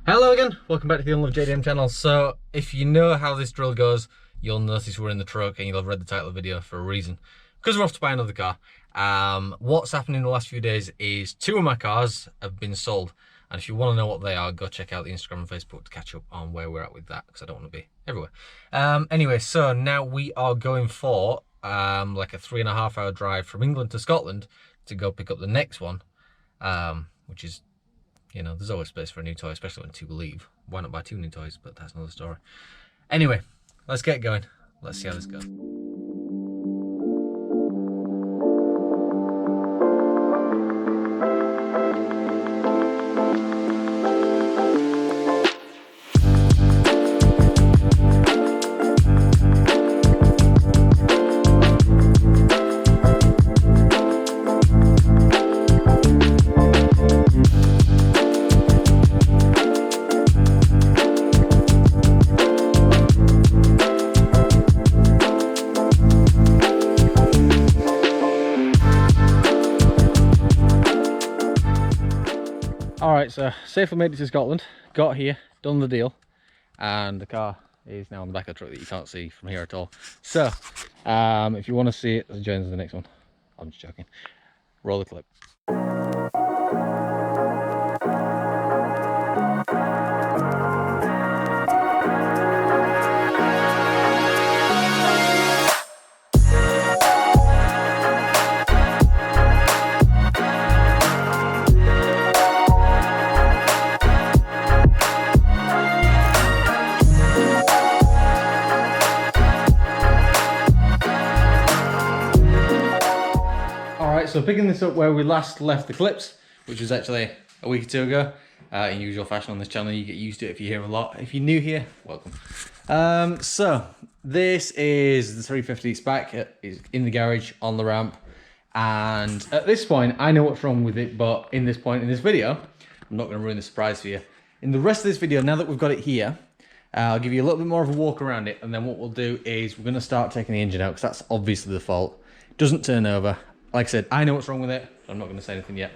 Hello again, welcome back to the Unloved JDM channel. So if you know how this drill goes, you'll notice we're in the truck and you'll have read the title of the video for a reason. Because we're off to buy another car. What's happened in the last few days is 2 of my cars have been sold. And if you want to know what they are, go check out the Instagram and Facebook to catch up on where we're at with that, because I don't want to be everywhere. Anyway, so now we are going for like a 3.5 hour drive from England to Scotland to go pick up the next one, which is, you know, there's always space for a new toy, especially when 2 leave. Why not buy 2 new toys? But that's another story. Anyway, let's get going. Let's see how this goes. Alright, so safely made it to Scotland, got here, done the deal, and the car is now on the back of the truck that you can't see from here at all. So, if you want to see it, join us in the next one. I'm just joking. Roll the clip. So picking this up where we last left the clips, which was actually a week or 2 ago, in usual fashion on this channel. You get used to it if you hear a lot. If you're new here, welcome. So this is the 350. It's back, it's in the garage on the ramp, and at this point I know what's wrong with it, but in this point in this video I'm not going to ruin the surprise for you. In the rest of this video, now that we've got it here, I'll give you a little bit more of a walk around it, and then what we'll do is we're going to start taking the engine out, because that's obviously the fault. It doesn't turn over. Like I said, I know what's wrong with it, so I'm not going to say anything yet.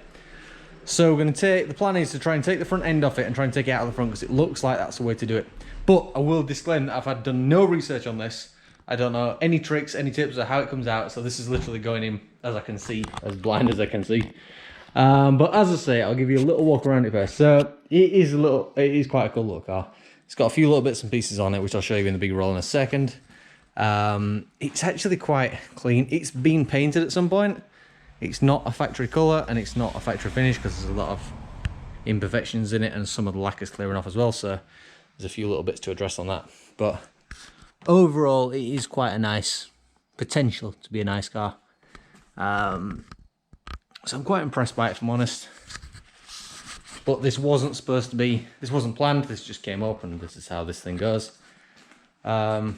So we're going to take, the plan is to try and take the front end off it and try and take it out of the front, because it looks like that's the way to do it. But I will disclaim that I've done no research on this. I don't know any tricks, any tips, or how it comes out. So this is literally going in as I can see, as blind as I can see. But as I say, I'll give you a little walk around it first. So it is quite a cool little car. It's got a few little bits and pieces on it, which I'll show you in the big roll in a second. It's actually quite clean. It's been painted at some point. It's not a factory colour and it's not a factory finish, because there's a lot of imperfections in it and some of the lacquer's clearing off as well, so there's a few little bits to address on that. But overall it is quite a nice potential to be a nice car. So I'm quite impressed by it, if I'm honest. But this wasn't supposed to be, this wasn't planned, this just came up and this is how this thing goes. But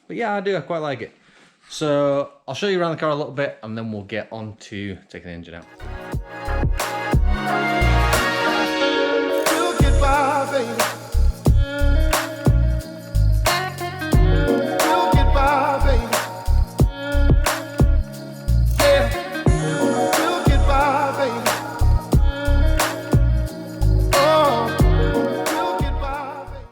yeah, I quite like it. So I'll show you around the car a little bit and then we'll get on to taking the engine out. We'll get by, baby. We'll get by, baby. Yeah, we'll get by, baby. Oh, we'll get by, baby.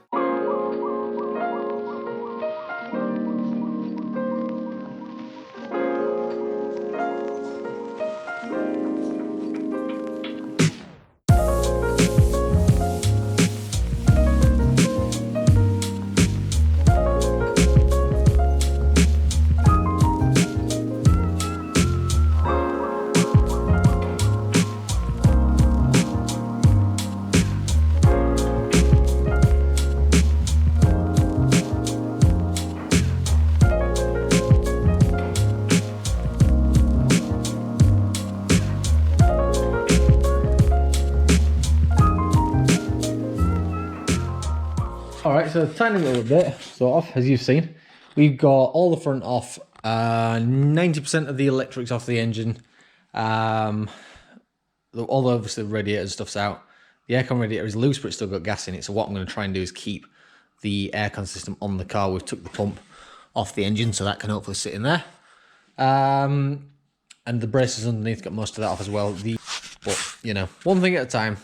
Alright, so tiny little bit, so off, as you've seen. We've got all the front off, 90% of the electrics off the engine. All obviously the radiator stuff's out. The aircon radiator is loose, but it's still got gas in it, so what I'm going to try and do is keep the aircon system on the car. We've took the pump off the engine, so that can hopefully sit in there. And the braces underneath got most of that off as well. But, you know, one thing at a time.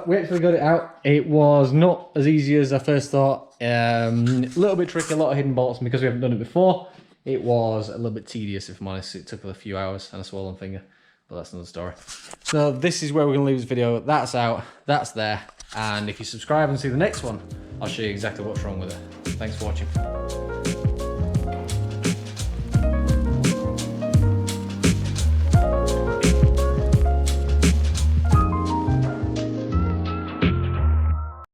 So we actually got it out. It was not as easy as I first thought. A little bit tricky, a lot of hidden bolts, and because we haven't done it before, it was a little bit tedious, if I'm honest. It took a few hours and a swollen finger, but that's another story. So this is where we're gonna leave this video. That's out, that's there. And if you subscribe and see the next one, I'll show you exactly what's wrong with it. Thanks for watching.